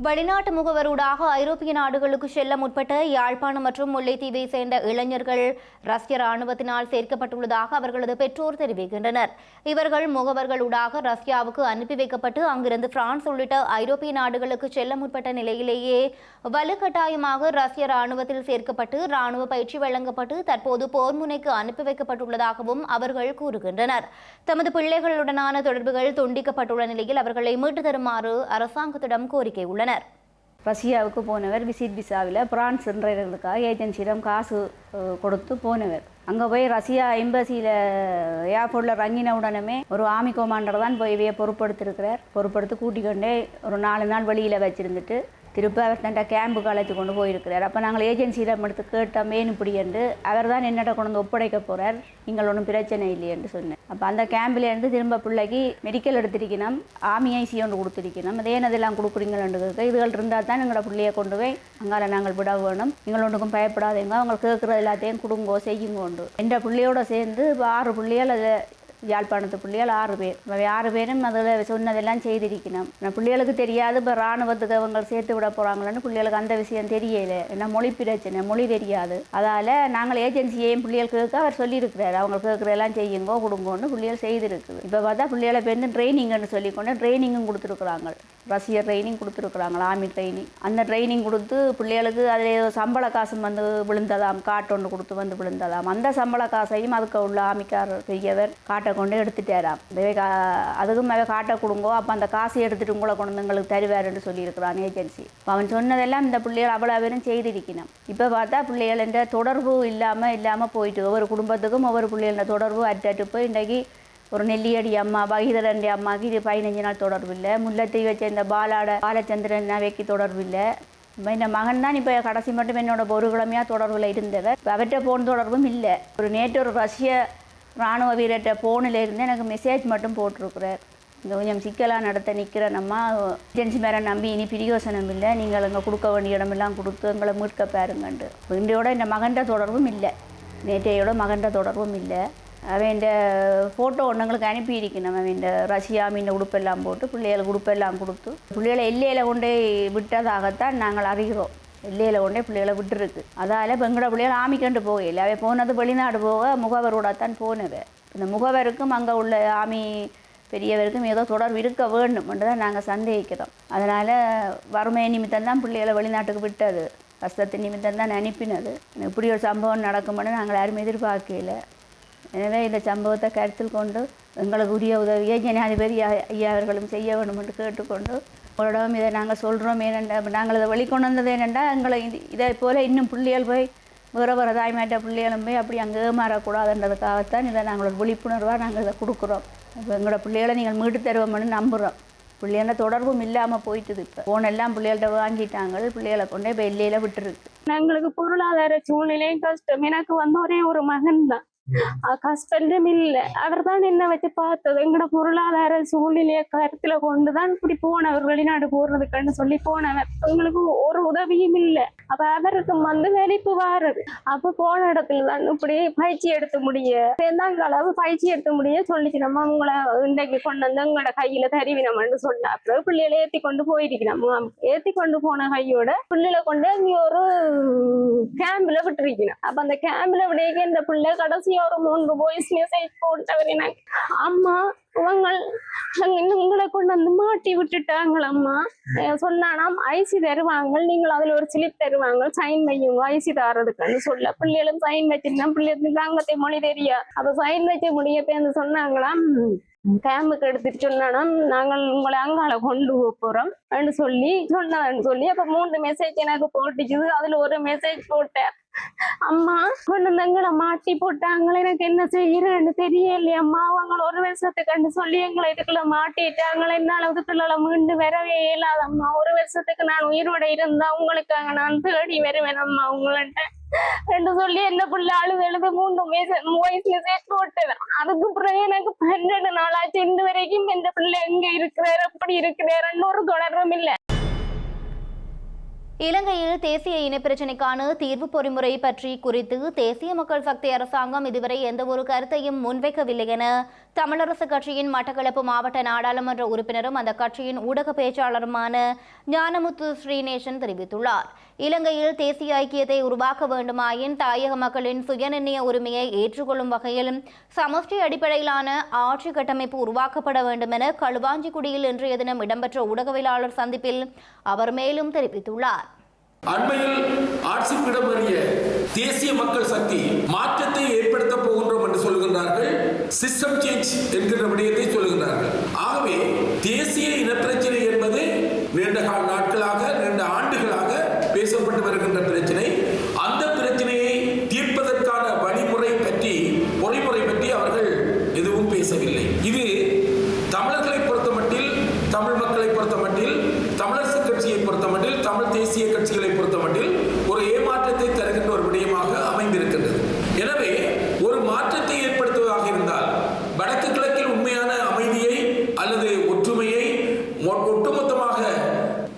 வெளிநாட்டு முகவரூடாக ஐரோப்பிய நாடுகளுக்கு செல்ல முற்பட்ட யாழ்ப்பாணம் மற்றும் முல்லைத்தீவை சேர்ந்த இளைஞர்கள் ரஷ்ய ராணுவத்தினால் சேர்க்கப்பட்டுள்ளதாக அவர்களது பெற்றோர் தெரிவிக்கின்றனர். இவர்கள் முகவர்களூடாக ரஷ்யாவுக்கு அனுப்பி வைக்கப்பட்டு அங்கிருந்து பிரான்ஸ் உள்ளிட்ட ஐரோப்பிய நாடுகளுக்கு செல்ல முற்பட்ட நிலையிலேயே வலுக்கட்டாயமாக ரஷ்ய ராணுவத்தில் சேர்க்கப்பட்டு ராணுவ பயிற்சி வழங்கப்பட்டு தற்போது போர் முனைக்கு அனுப்பி வைக்கப்பட்டுள்ளதாகவும் அவர்கள் கூறுகின்றனர். தமது பிள்ளைகளுடனான தொடர்புகள் துண்டிக்கப்பட்டுள்ள நிலையில் அவர்களை மீட்டு தருமாறு அரசாங்கத்திடம் கோரிக்கை உள்ளனர். ரஷ்யாவுக்கு போனவர் விசிட் விசாவில் பிரான்ஸ் சென்றவர்களுக்காக ஏஜென்சியிடம் காசு கொடுத்து போனவர். அங்கே போய் ரஷ்யா எம்பசியில் ஏர்போர்ட்டில் இறங்கின உடனே ஒரு ஆர்மி கமாண்டர் தான் போய் இவையை பொறுப்படுத்திருக்கிறார். பொறுப்படுத்தி கூட்டிக்கொண்டே ஒரு 4 நாள் வெளியில் வச்சுருந்துட்டு திருப்பி அவர் தன்ட்ட கேம்புக்கு அழைத்து கொண்டு போயிருக்கிறார். அப்போ நாங்கள் ஏஜென்சியிடம் எடுத்து கேட்டோம், ஏன் இப்படி என்று. அவர் தான் என்னட்ட கொண்டு வந்து ஒப்படைக்க போகிறார், நீங்கள் ஒன்றும் பிரச்சனை இல்லை என்று சொன்னேன். அப்போ அந்த கேம்பிலேருந்து திரும்ப பிள்ளைக்கு மெடிக்கல் எடுத்திருக்கணும், ஆர்மி ஐசி ஒன்று கொடுத்துருக்கணும். அதே அதெல்லாம் கொடுக்குறீங்கன்னு கேட்க இதுகள் இருந்தால் தான் எங்களோட பிள்ளையை கொண்டு போய் அங்கால நாங்கள் விட வேணும், நீங்கள் ஒன்றுக்கும் பயப்படாதீங்க, அவங்க கேட்குறது எல்லாத்தையும் கொடுங்கோ செய்யுங்கோண்டு. என்ற பிள்ளையோட சேர்ந்து 6 பிள்ளைகள் அதில் யாழ்ப்பாணத்து பிள்ளைகள் 6 பேர். 6 பேரும் அதில் சொன்னதெல்லாம் செய்திருக்கணும். பிள்ளைகளுக்கு தெரியாது இப்போ இராணுவத்துக்கு அவங்க சேர்த்து விட போகிறாங்களன்னு பிள்ளைகளுக்கு அந்த விஷயம் தெரியல. ஏன்னா மொழி பிரச்சனை, மொழி தெரியாது. அதால் நாங்கள் ஏஜென்சியையும் பிள்ளைகள் கேட்க அவர் சொல்லியிருக்கிறார், அவங்க கேட்குறதெல்லாம் செய்யுங்கோ கொடுங்கோன்னு பிள்ளைகள் செய்திருக்குது. இப்போ பார்த்தா பிள்ளைகளை பேருந்து ட்ரைனிங்னு சொல்லிக்கொண்டு ட்ரைனிங்கும் கொடுத்துருக்குறாங்க. ரஷ்ய ட்ரைனிங் கொடுத்துருக்குறாங்க, ஆர்மி ட்ரைனிங். அந்த ட்ரைனிங் கொடுத்து பிள்ளைகளுக்கு அதில் சம்பள காசும் வந்து விழுந்ததாம், காட்டு ஒன்று கொடுத்து வந்து விழுந்ததாம். அந்த சம்பள காசையும் அதுக்கு உள்ள ஆர்மிக்காரர் பெரியவர் காட்டை கொண்டு எடுத்துட்டாராம். அதுக்கும் அவ காட்டை கொடுங்கோ, அப்போ அந்த காசை எடுத்துட்டு உங்களை கொண்டு எங்களுக்கு தருவாருன்னு சொல்லியிருக்கிறான் ஏஜென்சி. அவன் சொன்னதெல்லாம் இந்த பிள்ளைகள் அவ்வளோ பேரும் செய்திருக்கணும். இப்போ பார்த்தா பிள்ளைகள் என்ற தொடர்பு இல்லாமல் போயிட்டு ஒவ்வொரு குடும்பத்துக்கும் ஒவ்வொரு பிள்ளைகள தொடர்பு அட்டு போய் இன்றைக்கு ஒரு நெல்லியடி அம்மா பகீதரண்டி அம்மாவுக்கு இது 15 நாள் தொடர்பு இல்லை. முல்லைத்தீவை சேர்ந்த பாலச்சந்திரன் அவைக்கு தொடர்பு இல்லை. இந்த மகன் தான் இப்போ கடைசி மட்டும் என்னோட ஒரு கிழமையாக தொடர்பில் இருந்தவர். இப்போ அவர்கிட்ட போன் தொடர்பும் இல்லை. நேற்று ஒரு ரஷ்ய இராணுவ வீரர்கிட்ட ஃபோனில் இருந்து எனக்கு மெசேஜ் மட்டும் போட்டிருக்கிறார். இங்கே கொஞ்சம் சிக்கலான இடத்த நிற்கிற நம்ம ஏஜென்சி மேலே நம்பி இனி பிரியோசனம் இல்லை, நீங்கள் இங்கே கொடுக்க வேண்டிய இடமெல்லாம் கொடுத்து எங்களை மீட்க பாருங்கண்டு. இன்றையோட இந்த மகன்ற தொடர்பும் இல்லை, நேற்றையோட மகன்ற தொடர்பும் இல்லை. அவன் இந்த ஃபோட்டோ ஒன்றுங்களுக்கு அனுப்பியிருக்கணும். அவன் இந்த ரஷ்யா மீன் உடுப்பெல்லாம் போட்டு பிள்ளைகளுக்கு உடுப்பெல்லாம் கொடுத்து பிள்ளைகளை எல்லையில் கொண்டே விட்டதாகத்தான் நாங்கள் அறிகிறோம். எல்லையில் கொண்டே பிள்ளைகளை விட்டுருக்கு. அதால் இப்போ எங்களோட பிள்ளைகள் ஆமிக்கண்டு போகல. அவன் போனது வெளிநாடு போக முகவரோடத்தான் போனவ. இந்த முகவருக்கும் அங்கே உள்ள ஆமி பெரியவருக்கும் ஏதோ தொடர்பு இருக்க வேண்டும் என்று தான் நாங்கள் சந்தேகிக்கிறோம். அதனால் வறுமை நிமித்தம் தான் பிள்ளைகளை வெளிநாட்டுக்கு விட்டது, கஷ்டத்தின் நிமித்தம் தான் அனுப்பினது. இப்படி ஒரு சம்பவம் நடக்கும்னு நாங்கள் யாரும் எதிர்பார்க்கல. எனவே இந்த சம்பவத்தை கருத்தில் கொண்டு எங்களுக்கு உரிய உதவியை ஜனாதிபதி ஐயா அவர்களும் செய்ய வேண்டும் என்று கேட்டுக்கொண்டு உங்களிடம் இதை நாங்கள் சொல்கிறோம். ஏனென்றால் நாங்கள் இதை வெளிக்கொண்டு வந்தது ஏனென்றால் எங்களை இதை போல் இன்னும் பிள்ளைகள் போய் வேறு தாய்மாட்ட பிள்ளைகளும் போய் அப்படி அங்கே ஏமாறக்கூடாதுன்றதுக்காகத்தான் இதை நாங்கள் விழிப்புணர்வாக நாங்கள் இதை கொடுக்குறோம். இப்போ எங்களோட பிள்ளைகளை நீங்கள் மீட்டு தருவோம்னு நம்புகிறோம். பிள்ளைகள தொடர்பும் இல்லாமல் போயிட்டுது. இப்போ ஃபோனெல்லாம் பிள்ளைகள்கிட்ட வாங்கிட்டாங்க, பிள்ளைகளை கொண்டே இப்போ எல்லையில் விட்டுருக்கு. எங்களுக்கு பொருளாதார சூழ்நிலையும் கஷ்டம். எனக்கு ஒரே ஒரு மகன் தான், ஹஸ்பண்டும் இல்லை. அவர் தான் என்ன வச்சு பார்த்தது. எங்களோட பொருளாதார சூழ்நிலையை கருத்துல கொண்டுதான் இப்படி போனவர், வெளிநாடு போடுறதுக்குன்னு சொல்லி போனவர். எங்களுக்கு ஒரு உதவியும் இல்லை. அப்ப அவருக்கு வேலைப்பு வாரது. அப்ப போன இடத்துல தான் இப்படி பயிற்சி எடுத்து முடிய சேர்ந்தாங்க அளவு பயிற்சி எடுத்து முடிய சொல்லிச்சு. நம்ம உங்களை இன்றைக்கு கொண்டு வந்து எங்களோட கையில தருவினம்னு சொன்ன அப்புறம் பிள்ளைகளை ஏற்றி கொண்டு போயிருக்கணும். ஏற்றி கொண்டு போன கையோட பிள்ளைகளை கொண்டு அங்கே ஒரு கேம்ப்ல விட்டுருக்கணும். அப்ப அந்த கேம்ப்ல விடையே இந்த பிள்ளை கடைசி ஒரு 3 வாய்ஸ் மெசேஜ் போட்டவர் எனக்கு, அம்மா உங்களை கொண்டு வந்து மாட்டி விட்டுட்டாங்களம்மா. சொன்னானாம் ஐசி தருவாங்க, நீங்கள் அதுல ஒரு ஸ்லிப் தருவாங்க, சைன் வையுங்க ஐசி தரதுக்குன்னு சொல்ல. பிள்ளைகளும் சைன் வச்சிருந்தா பிள்ளைகளுக்கு அங்கத்தை மொழி தெரியா. அப்ப சைன் வச்ச முடிய பேருந்து சொன்னாங்களாம், கேம்புக்கு எடுத்துட்டு சொன்னா நாங்கள் உங்களை அங்கால கொண்டு போறோம் சொன்னதான்னு சொல்லி அப்ப 3 மெசேஜ் எனக்கு போட்டுச்சுது. அதுல ஒரு மெசேஜ் போட்டேன், அம்மா கொண்டு எங்களை மாட்டி போட்டாங்களே, எனக்கு என்ன செய்யறேன்னு தெரியலையம்மா. அவங்க ஒரு வருஷத்துக்கு சொல்லி எங்களை இதுக்குள்ள மாட்டிட்டாங்களே, என்னால இதுக்குள்ள மீண்டு வரவே இயலாதம்மா. ஒரு வருஷத்துக்கு நான் உயிரோட இருந்தா உங்களுக்காக நான் தேடி வருவேன் அம்மா உங்கள்கிட்ட ரெண்டு சொல்லி என்ன பிள்ளை அழுது 3 வாய்ஸ் மெசேஜ் போட்டேன். அதுக்கு பிறகு எனக்கு 12 நாளாச்சு. இன்று வரைக்கும் இந்த பிள்ளை எங்க இருக்கிறார், எப்படி இருக்கிறாருன்னு ஒரு தொடர்பும் இல்லை. இலங்கையில் தேசிய இனப்பிரச்சினைக்கான தீர்வு பொறிமுறை பற்றி குறித்து தேசிய மக்கள் சக்தி அரசாங்கம் இதுவரை எந்தவொரு கருத்தையும் முன்வைக்கவில்லை என தமிழரசு கட்சியின் மட்டக்களப்பு மாவட்ட நாடாளுமன்ற உறுப்பினரும் அந்த கட்சியின் ஊடக பேச்சாளருமான ஞானமுத்து ஸ்ரீநேசன் தெரிவித்துள்ளார். இலங்கையில் தேசிய ஐக்கியத்தை உருவாக்க வேண்டுமாயின் தாயக மக்களின் சுயநிர்ணய உரிமையை ஏற்றுக்கொள்ளும் வகையிலும் சமஷ்டி அடிப்படையிலான ஆட்சி கட்டமைப்பு உருவாக்கப்பட வேண்டும் என களுவாஞ்சிக்குடியில் இன்றைய தினம் இடம்பெற்ற ஊடகவியலாளர் சந்திப்பில் அவர் மேலும் தெரிவித்துள்ளார். அண்மையில் ஆட்சிப்பிடமறிய தேசிய மக்கள் சக்தி மாற்றத்தை ஏற்படுத்த போகின்றோம் என்று சொல்கின்றார்கள். சிஸ்டம் சேஞ்ச் என்கிற விடயத்தை சொல்கின்றார்கள். ஆகவே தேசிய இனப்பிரச்சனை என்பது நீண்ட நாட்களாக, நீண்ட ஆண்டுகளாக பேசப்பட்டு வருகின்ற பிரச்சனை. அந்த பிரச்சனையை தீர்ப்பதற்கான வழிமுறை பற்றி, பொறிமுறை பற்றி அவர்கள் எதுவும் பேசவில்லை. இது தமிழர்களை பொறுத்தமட்டில், தமிழ் மக்களை பொறுத்தமட்டில், தமிழரசு கட்சியை பொறுத்தமட்டில், தமிழ் தேசிய கட்சிகளை பொறுத்தமட்டில் ஒரு ஏமாற்றத்தை தருகின்ற ஒரு விடயமாக அமைந்திருக்கின்றது. எனவே ஒரு மாற்றத்தை ஏற்படுத்துவதாக இருந்தால் வடக்கு கிழக்கில் உண்மையான அமைதியை அல்லது ஒற்றுமையை, ஒட்டுமொத்தமாக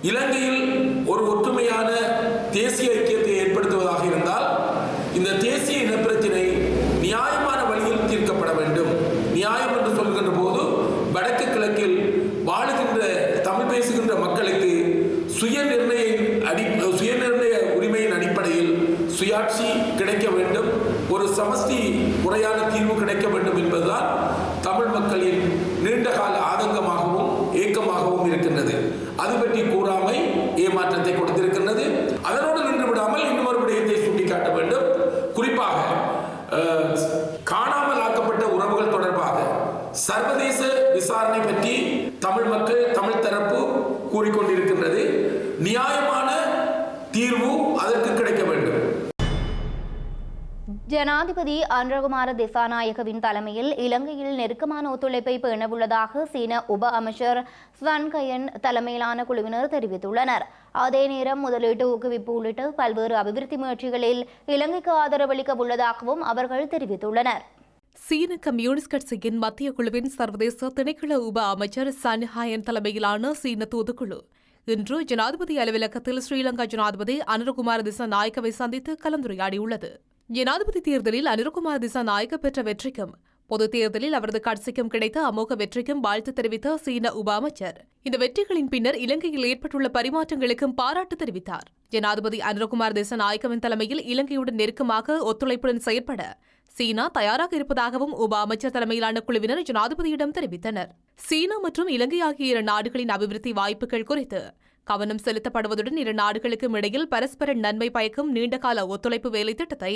இலங்கையில் ஒரு ஒற்றுமையான தேசிய ஐக்கியத்தை ஏற்படுத்துவதாக இருந்தால் இந்த தேசிய இனப்பிரச்சினை நியாயமான வழியில் தீர்க்கப்பட வேண்டும். நியாயம் என்று சொல்கின்ற போது வடக்கு கிழக்கில் வாழுகின்ற தமிழ் பேசுகின்ற மக்களுக்கு சுயநிர்ணய உரிமையின் அடிப்படையில் சுயாட்சி கிடைக்க வேண்டும், ஒரு சமஷ்டி முறையான தீர்வு கிடைக்க வேண்டும் என்பதுதான் தமிழ் மக்களின் நீண்டகால ஆதங்கமாகவும் ஏக்கமாகவும் இருக்கின்றது. அது பற்றி கூறாமை ஏமாற்றத்தை கொடுத்திருக்கின்றது. அதனோடு நின்று விடாமல் இன்னொரு விடயத்தை சுட்டிக்காட்ட வேண்டும். குறிப்பாக காணாமல் ஆக்கப்பட்ட உறவுகள் தொடர்பாக சர்வதேச விசாரணை பற்றி தமிழ் மக்கள், தமிழ் தரப்பு கூறிக்கொண்டிருக்கின்றது. நியாயமான தீர்வு அதற்கு கிடைக்க வேண்டும். ஜனாதிபதி அனுரகுமார திசாநாயகவின் தலைமையில் இலங்கையில் நெருக்கமான ஒத்துழைப்பை பேணவுள்ளதாக சீன உப அமைச்சர் ஸ்வன் கயன் தலைமையிலான குழுவினர் தெரிவித்துள்ளனர். அதே நேரம் முதலீட்டு ஊக்குவிப்பு உள்ளிட்ட பல்வேறு அபிவிருத்தி முயற்சிகளில் இலங்கைக்கு ஆதரவளிக்க உள்ளதாகவும் அவர்கள் தெரிவித்துள்ளனர். சீன கம்யூனிஸ்ட் கட்சியின் மத்திய குழுவின் சர்வதேச திணைக்கள உப அமைச்சர் சன் ஹாயன் தலைமையிலான சீன தூதுக்குழு இன்று ஜனாதிபதி அலுவலகத்தில் ஸ்ரீலங்கா ஜனாதிபதி அனுரகுமார திசாநாயக்கவை சந்தித்து கலந்துரையாடியுள்ளது. ஜனாதிபதி தேர்தலில் அனுரகுமார திசாநாயக்க பெற்ற வெற்றிக்கும் பொதுத் தேர்தலில் அவரது கட்சிக்கும் கிடைத்த அமோக வெற்றிக்கும் வாழ்த்து தெரிவித்த சீன உப அமைச்சர் இந்த வெற்றிகளின் பின்னர் இலங்கையில் ஏற்பட்டுள்ள பரிமாற்றங்களுக்கும் பாராட்டு தெரிவித்தார். ஜனாதிபதி அனுரகுமார் திசாநாயக்கவின் தலைமையில் இலங்கையுடன் நெருக்கமாக ஒத்துழைப்புடன் செயற்பட சீனா தயாராக இருப்பதாகவும் உப அமைச்சர் தலைமையிலான குழுவினர் ஜனாதிபதியிடம் தெரிவித்தனர். சீனா மற்றும் இலங்கை ஆகிய இரு நாடுகளின் அபிவிருத்தி வாய்ப்புகள் குறித்து கவனம் செலுத்தப்படுவதுடன் இரு நாடுகளுக்கும் இடையில் பரஸ்பர நன்மை பயக்கும் நீண்டகால ஒத்துழைப்பு வேலை திட்டத்தை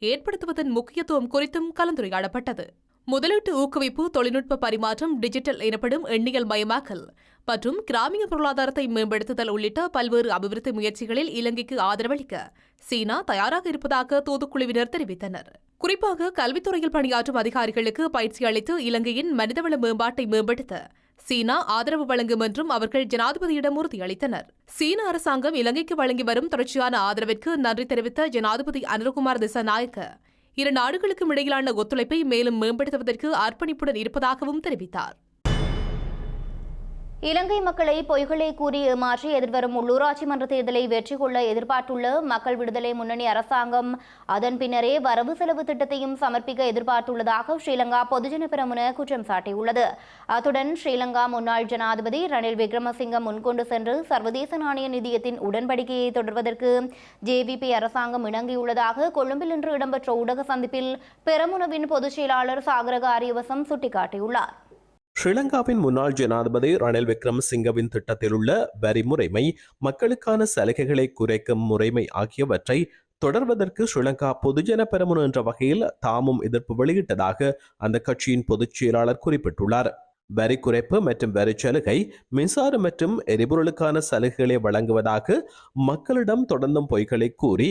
ஏற்படுத்துவதன் முக்கியத்துவம் குறித்தும் கலந்துரையாடப்பட்டது. முதலீட்டு ஊக்குவிப்பு, தொழில்நுட்ப பரிமாற்றம், டிஜிட்டல் எனப்படும் எண்ணியல் மயமாக்கல் மற்றும் கிராமிய பொருளாதாரத்தை மேம்படுத்துதல் உள்ளிட்ட பல்வேறு அபிவிருத்தி முயற்சிகளில் இலங்கைக்கு ஆதரவளிக்க சீனா தயாராக இருப்பதாக தூதுக்குழுவினர் தெரிவித்தனர். குறிப்பாக கல்வித்துறையில் பணியாற்றும் அதிகாரிகளுக்கு பயிற்சி அளித்து இலங்கையின் மனிதவள மேம்பாட்டை மேம்படுத்த சீனா ஆதரவு வழங்கும் என்றும் அவர்கள் ஜனாதிபதியிடம் உறுதியளித்தனர். சீன அரசாங்கம் இலங்கைக்கு வழங்கி வரும் தொடர்ச்சியான ஆதரவிற்கு நன்றி தெரிவித்த ஜனாதிபதி அனுரகுமார் திசாநாயக்க இரு நாடுகளுக்கும் இடையிலான ஒத்துழைப்பை மேலும் மேம்படுத்துவதற்கு அர்ப்பணிப்புடன் இருப்பதாகவும் தெரிவித்தார். இலங்கை மக்களை பொய்களை கூறி ஏமாற்றி எதிர்வரும் உள்ளூராட்சி மன்ற தேர்தலை வெற்றி கொள்ள எதிர்பார்த்துள்ள மக்கள் விடுதலை முன்னணி அரசாங்கம் அதன் பின்னரே வரவு செலவு திட்டத்தையும் சமர்ப்பிக்க எதிர்பார்த்துள்ளதாக ஸ்ரீலங்கா பொதுஜன பெரமுன குற்றம் சாட்டியுள்ளது. அத்துடன் ஸ்ரீலங்கா முன்னாள் ஜனாதிபதி ரணில் விக்ரமசிங்க முன்கொண்டு சென்று சர்வதேச நாணய நிதியத்தின் உடன்படிக்கையை தொடர்வதற்கு ஜேவிபி அரசாங்கம் இணங்கியுள்ளதாக கொழும்பில் இன்று இடம்பெற்ற ஊடக சந்திப்பில் பெரமுனவின் பொதுச் செயலாளர் சாகர காரியவசம் சுட்டிக்காட்டியுள்ளார். ஸ்ரீலங்காவின் முன்னாள் ஜனாதிபதி ரணில் விக்ரமசிங்கவின் திட்டத்தில் உள்ள வரி முறைமை, மக்களுக்கான சலுகைகளை குறைக்கும் முறைமை ஆகியவற்றை தொடர்வதற்கு ஸ்ரீலங்கா பொதுஜன பெரமுன என்ற வகையில் தாமும் எதிர்ப்பு வெளியிட்டதாக அந்த கட்சியின் பொதுச் செயலாளர் குறிப்பிட்டுள்ளார். வரி குறைப்பு மற்றும் வரி சலுகை, மின்சாரம் மற்றும் எரிபொருளுக்கான சலுகைகளை வழங்குவதாக மக்களிடம் தொடர்ந்தும் பொய்களை கூறி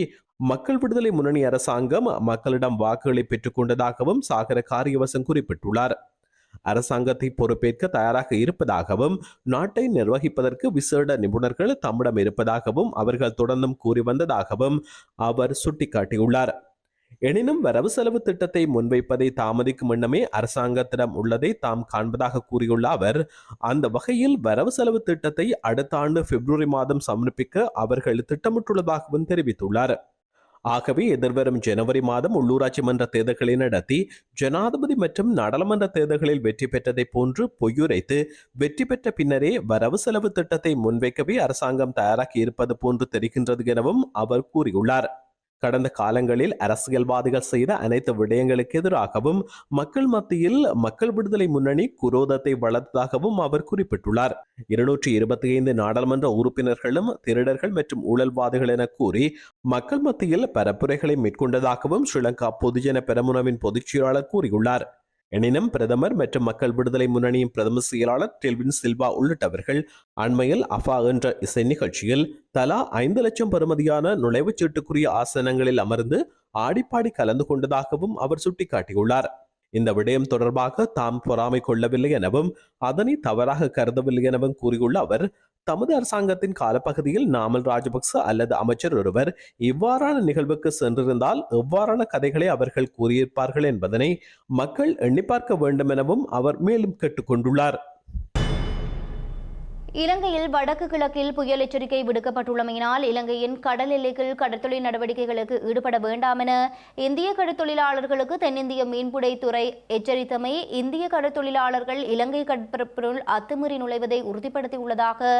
மக்கள் விடுதலை முன்னணி அரசாங்கம் மக்களிடம் வாக்குகளை பெற்றுக் கொண்டதாகவும் சாகர காரியவசம் குறிப்பிட்டுள்ளார். அரசாங்கத்தை பொறுப்பேற்க தயாராக இருப்பதாகவும் நாட்டை நிர்வகிப்பதற்கு விசேட நிபுணர்கள் தம்மிடம் இருப்பதாகவும் அவர்கள் தொடர்ந்தும் கூறி வந்ததாகவும் அவர் சுட்டிக்காட்டியுள்ளார். எனினும் வரவு செலவு திட்டத்தை முன்வைப்பதை தாமதிக்கும் எண்ணமே அரசாங்கத்திடம் உள்ளதை தாம் காண்பதாக கூறியுள்ள அவர் அந்த வகையில் வரவு செலவு திட்டத்தை அடுத்த ஆண்டு பிப்ரவரி மாதம் சமர்ப்பிக்க அவர்கள் திட்டமிட்டுள்ளதாகவும் தெரிவித்துள்ளார். ஆகவே எதிர்வரும் ஜனவரி மாதம் உள்ளூராட்சி மன்ற தேர்தல்களை நடத்தி ஜனாதிபதி மற்றும் நாடாளுமன்ற தேர்தல்களில் வெற்றி பெற்றதை போன்று பொய்யுரைத்து வெற்றி பெற்ற பின்னரே வரவு செலவு திட்டத்தை முன்வைக்கவே அரசாங்கம் தயாராகி இருப்பது போன்று தெரிகின்றது எனவும் அவர் கூறியுள்ளார். கடந்த காலங்களில் அரசியல்வாதிகள் செய்த அனைத்து விடயங்களுக்கு எதிராகவும் மக்கள் மத்தியில் மக்கள் விடுதலை முன்னணி குரோதத்தை வளர்த்ததாகவும் அவர் குறிப்பிட்டுள்ளார். 225 நாடாளுமன்ற உறுப்பினர்களும் திருடர்கள் மற்றும் ஊழல்வாதிகள் என கூறி மக்கள் மத்தியில் பரப்புரைகளை மேற்கொண்டதாகவும் ஸ்ரீலங்கா பொதுஜன பெரமுனவின் பொதுச் செயலாளர் கூறியுள்ளார். எனினும் பிரதமர் மற்றும் மக்கள் விடுதலை முன்னணியின் பிரதம செயலாளர் டெல்வின் சில்வா உள்ளிட்டவர்கள் அண்மையில் அஃபா என்ற இசை நிகழ்ச்சியில் தலா 5 லட்சம் பெறுமதியான நுழைவுச் சீட்டுக்குரிய ஆசனங்களில் அமர்ந்து ஆடிப்பாடி கலந்து கொண்டதாகவும் அவர் சுட்டிக்காட்டியுள்ளார். இந்த விடயம் தொடர்பாக தாம் பொறாமை கொள்ளவில்லை எனவும் அதனை தவறாக கருதவில்லை எனவும் கூறியுள்ள அவர் தமது அரசாங்கத்தின் காலப்பகுதியில் நாமல் ராஜபக்ச அல்லது அமைச்சர் ஒருவர் இவ்வாறான நிகழ்வுக்கு சென்றிருந்தால் எவ்வாறான கதைகளை அவர்கள் கூறியிருப்பார்கள் என்பதனை மக்கள் எண்ணி பார்க்க வேண்டும் எனவும் அவர் மேலும் கேட்டுக்கொண்டுள்ளார். இலங்கையில் வடக்கு கிழக்கில் புயல் எச்சரிக்கை விடுக்கப்பட்டுள்ளமையினால் இலங்கையின் கடல் எல்லைகள் கடற்தொழில் நடவடிக்கைகளுக்கு ஈடுபட வேண்டாம் என இந்திய கடற்தொழிலாளர்களுக்கு தென்னிந்திய மீன்பிடித்துறை எச்சரித்தமை இந்திய கடற்தொழிலாளர்கள் இலங்கை கடற்பரப்பினுள் அத்துமீறி நுழைவதை உறுதிப்படுத்தியுள்ளதாக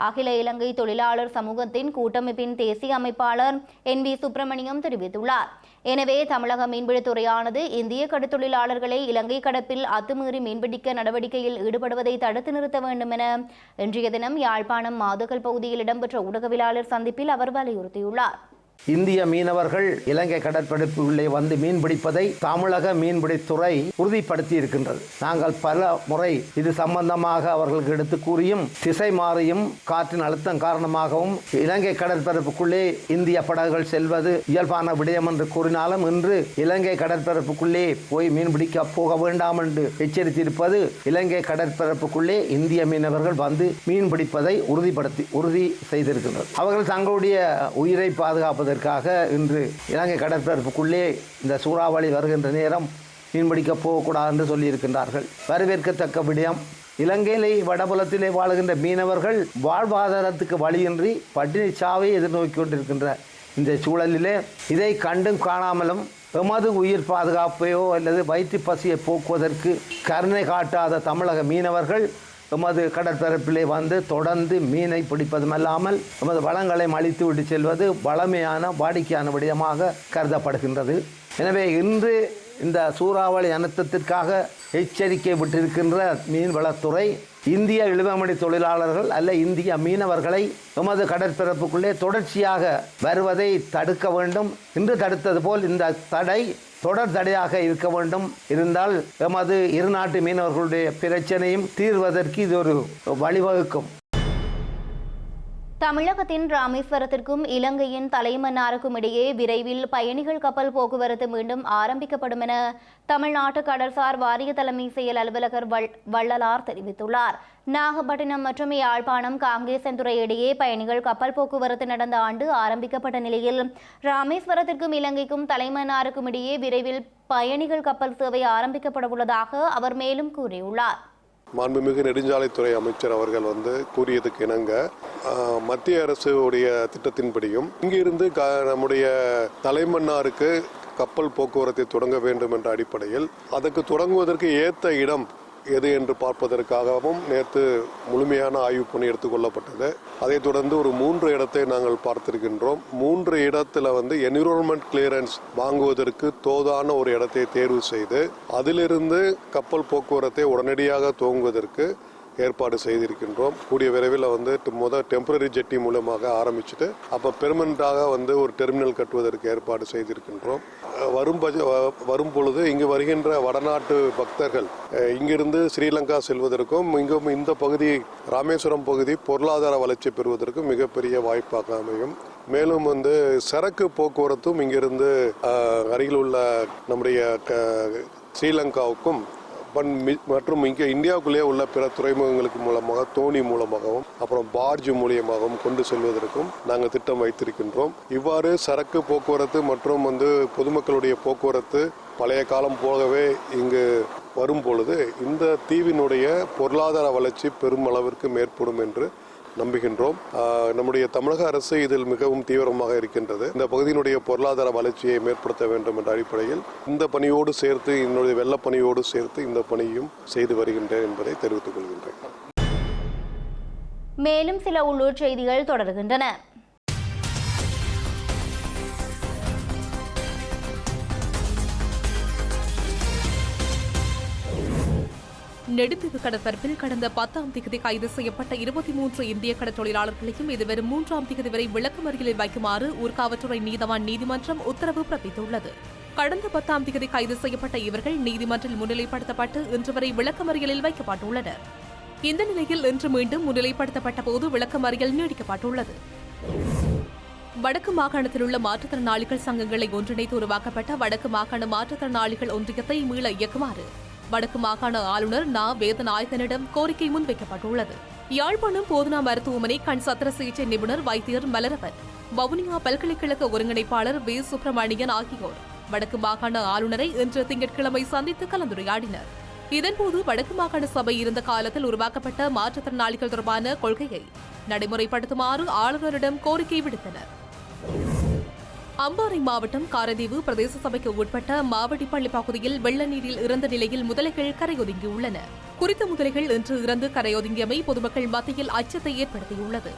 அகில இலங்கை தொழிலாளர் சமூகத்தின் கூட்டமைப்பின் தேசிய அமைப்பாளர் NV சுப்பிரமணியம் தெரிவித்துள்ளார். எனவே தமிழக மீன்பிடித்துறையானது இந்திய கடற்தொழிலாளர்களை இலங்கை கடப்பில் அத்துமீறி மீன்பிடிக்க நடவடிக்கையில் ஈடுபடுவதை தடுத்து நிறுத்த வேண்டும் என இன்றைய தினம் யாழ்ப்பாணம் மாதுகல் பகுதியில் இடம்பெற்ற ஊடகவியலாளர் சந்திப்பில் அவர் வலியுறுத்தியுள்ளார். இந்திய மீனவர்கள் இலங்கை கடற்பரப்புக்குள்ளே வந்து மீன்பிடிப்பதை தமிழக மீன்பிடித்துறை உறுதிப்படுத்தி இருக்கின்றது. நாங்கள் பல முறை இது சம்பந்தமாக அவர்களுக்கு எடுத்து கூறியும் திசை மாறியும் காற்றின் அழுத்தம் காரணமாகவும் இலங்கை கடற்பரப்புக்குள்ளே இந்திய படகுகள் செல்வது இயல்பான விடயம் என்று கூறினாலும் இன்று இலங்கை கடற்பரப்புக்குள்ளே போய் மீன்பிடிக்க போக வேண்டாம் என்று எச்சரித்திருப்பது இலங்கை கடற்பரப்புக்குள்ளே இந்திய மீனவர்கள் வந்து மீன்பிடிப்பதை உறுதி செய்திருக்கின்றனர். அவர்கள் தங்களுடைய உயிரை பாதுகாப்பதற்காக இன்று இலங்கை கடற்பரப்புக்குள்ளே இந்த சூறாவளி வருகின்ற நேரம் மீன்பிடிக்க போகக்கூடாது என்று சொல்லியிருக்கின்றார்கள். வரவேற்கத்தக்க விடயம். இலங்கையிலே வடபுலத்திலே வாழுகின்ற மீனவர்கள் வாழ்வாதாரத்துக்கு வழியின்றி பட்டினி சாவை எதிர்நோக்கி கொண்டிருக்கின்ற இந்த சூழலிலே இதை கண்டும் காணாமலும் எமது உயிர் பாதுகாப்பையோ அல்லது வயிற்று பசியை போக்குவதற்கு கருணை காட்டாத தமிழக மீனவர்கள் எமது கடற்பரப்பிலே வந்து தொடர்ந்து மீனை பிடிப்பதுமல்லாமல் எமது வளங்களை அழித்து விட்டு செல்வது வளமையான வாடிக்கையான விடயமாக கருதப்படுகின்றது. எனவே இன்று இந்த சூறாவளி அனர்த்தத்திற்காக எச்சரிக்கை விட்டிருக்கின்ற மீன்வளத்துறை இந்திய இழுவமணி தொழிலாளர்கள் அல்ல இந்திய மீனவர்களை எமது கடற்பரப்புக்குள்ளே தொடர்ச்சியாக வருவதை தடுக்க வேண்டும். இன்று தடுத்தது போல் இந்த தடை தொடர் தடையாக இருக்க வேண்டும். இருந்தால் எமது இருநாட்டு மீனவர்களுடைய பிரச்சனையும் தீர்வதற்கு இது ஒரு வழிவகுக்கும். தமிழகத்தின் ராமேஸ்வரத்திற்கும் இலங்கையின் தலைமன்னாருக்கும் இடையே விரைவில் பயணிகள் கப்பல் போக்குவரத்து மீண்டும் ஆரம்பிக்கப்படும் என தமிழ்நாட்டு கடல்சார் வாரிய தலைமை செயல் அலுவலகர் வள்ளலார் தெரிவித்துள்ளார். நாகப்பட்டினம் மற்றும் யாழ்ப்பாணம் காங்கேசன்துறை இடையே பயணிகள் கப்பல் போக்குவரத்து நடந்த ஆண்டு ஆரம்பிக்கப்பட்ட நிலையில் ராமேஸ்வரத்திற்கும் இலங்கைக்கும் தலைமன்னாருக்கும் இடையே விரைவில் பயணிகள் கப்பல் சேவை ஆரம்பிக்கப்பட உள்ளதாக அவர் மேலும் கூறியுள்ளார். மாண்புமிகு நெடுஞ்சாலைத்துறை அமைச்சர் அவர்கள் கூறியதுக்கு இணங்க மத்திய அரசு உடைய திட்டத்தின்படியும் இங்கிருந்து நம்முடைய தலைமன்னாருக்கு கப்பல் போக்குவரத்தை தொடங்க வேண்டும் என்ற அடிப்படையில் அதற்கு தொடங்குவதற்கு ஏற்ற இடம் எது என்று பார்ப்பதற்காகவும் நேற்று முழுமையான ஆய்வு பணி எடுத்துக்கொள்ளப்பட்டது. அதைத் தொடர்ந்து ஒரு 3 இடத்தை நாங்கள் பார்த்திருக்கின்றோம். 3 இடத்துல என்விரான்மெண்ட் கிளியரன்ஸ் வாங்குவதற்கு தோதான ஒரு இடத்தை தேர்வு செய்து அதிலிருந்து கப்பல் போக்குவரத்தை உடனடியாக துவங்குவதற்கு ஏற்பாடு செய்திருக்கின்றோம். கூடிய விரைவில் முதல் டெம்பரரி ஜெட்டி மூலமாக ஆரம்பிச்சுட்டு அப்போ பெர்மனண்டாக ஒரு டெர்மினல் கட்டுவதற்கு ஏற்பாடு செய்திருக்கின்றோம். வரும் பொழுது இங்கு வருகின்ற வடநாட்டு பக்தர்கள் இங்கிருந்து ஸ்ரீலங்கா செல்வதற்கும் இங்கும் இந்த பகுதி ராமேஸ்வரம் பகுதி பொருளாதார வளர்ச்சி பெறுவதற்கும் மிகப்பெரிய வாய்ப்பாக அமையும். மேலும் சரக்கு போக்குவரத்தும் இங்கிருந்து அருகில் உள்ள நம்முடைய ஸ்ரீலங்காவுக்கும் மற்றும் இங்கே இந்தியாவுக்குள்ளே உள்ள பிற துறைமுகங்களுக்கு மூலமாக தோணி மூலமாகவும் அப்புறம் பார்ஜ் மூலியமாகவும் கொண்டு செல்வதற்கும் நாங்கள் திட்டம் வைத்திருக்கின்றோம். இவ்வாறு சரக்கு போக்குவரத்து மற்றும் பொதுமக்களுடைய போக்குவரத்து பழைய காலம் போகவே இங்கு வரும் பொழுது இந்த தீவினுடைய பொருளாதார வளர்ச்சி பெரும் அளவிற்கு மேற்படும் என்று நம்புகின்றோம். நம்முடைய தமிழக அரசு இதில் மிகவும் தீவிரமாக இருக்கின்றது. இந்த பகுதியினுடைய பொருளாதார வளர்ச்சியை மேற்படுத்த வேண்டும் என்ற அடிப்படையில் இந்த பணியோடு சேர்த்து என்னுடைய வெள்ளப் பணியோடு சேர்த்து இந்த பணியும் செய்து வருகின்றேன் என்பதை தெரிவித்துக் கொள்கின்றேன். மேலும் சில உள்ளூர் செய்திகள் தொடர்கின்றன. நெடுந்தீவு கடற்பரப்பில் கடந்த 10ஆம் தேதி கைது செய்யப்பட்ட 23 இந்திய கடற்தொழிலாளர்களையும் இதுவரை 3ஆம் தேதி வரை விளக்கமறியலில் வைக்குமாறு ஊர்காவல்துறை நீதவான் நீதிமன்றம் உத்தரவு பிறப்பித்துள்ளது. கடந்த 10ஆம் தேதி கைது செய்யப்பட்ட இவர்கள் நீதிமன்றில் முன்னிலைப்படுத்தப்பட்டு இன்று வரை விளக்கமறியலில் வைக்கப்பட்டுள்ளனர். இந்த நிலையில் இன்று மீண்டும் முன்னிலைப்படுத்தப்பட்ட போது விளக்கமறியல் நீடிக்கப்பட்டுள்ளது. வடக்கு மாகாணத்தில் உள்ள மாற்றுத்திறனாளிகள் சங்கங்களை ஒன்றிணைத்து உருவாக்கப்பட்ட வடக்கு மாகாண மாற்றுத்திறனாளிகள் ஒன்றியத்தை மீள இயக்குமாறு வடக்கு மாகாண ஆளுநர் நா. வேதநாயகனிடம் கோரிக்கை முன்வைக்கப்பட்டுள்ளது. யாழ்ப்பாணம் போதனா மருத்துவமனை கண் சத்திர சிகிச்சை நிபுணர் வைத்தியர் மலரவன், வவுனியா பல்கலைக்கழக ஒருங்கிணைப்பாளர் வே. சுப்பிரமணியன் ஆகியோர் வடக்கு மாகாண ஆளுநரை இன்று திங்கட்கிழமை சந்தித்து கலந்துரையாடினர். இதன்போது வடக்கு மாகாண சபை இருந்த காலத்தில் உருவாக்கப்பட்ட மாற்றுத்திறனாளிகள் தொடர்பான கொள்கையை நடைமுறைப்படுத்துமாறு ஆளுநரிடம் கோரிக்கை விடுத்தனர். அம்பாறை மாவட்டம் காரதீவு பிரதேச சபைக்கு உட்பட்ட மாவடிப்பள்ளி பகுதியில் வெள்ள நீரில் இறந்த நிலையில் முதலைகள் கரையொதுங்கியுள்ளன. குறித்த முதலைகள் இன்று இறந்து கரையொதுங்கியமை பொதுமக்கள் மத்தியில் அச்சத்தை ஏற்படுத்தியுள்ளது.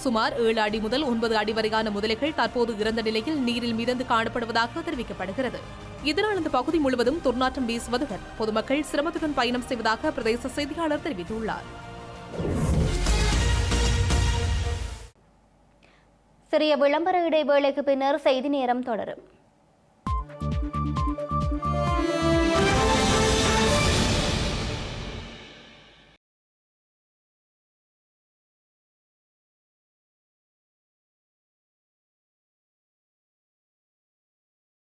சுமார் 7 அடி முதல் 9 அடி வரையான முதலைகள் தற்போது இறந்த நிலையில் நீரில் மிதந்து காணப்படுவதாக தெரிவிக்கப்படுகிறது. இதனால் அந்த பகுதி முழுவதும் துர்நாற்றம் வீசுவதுடன் பொதுமக்கள் சிரமத்துடன் பயணம் செய்வதாக பிரதேச செய்தியாளர் தெரிவித்துள்ளார். சிறிய விளம்பர இடைவேளைக்கு பின்னர் செய்தி நேரம் தொடரும்.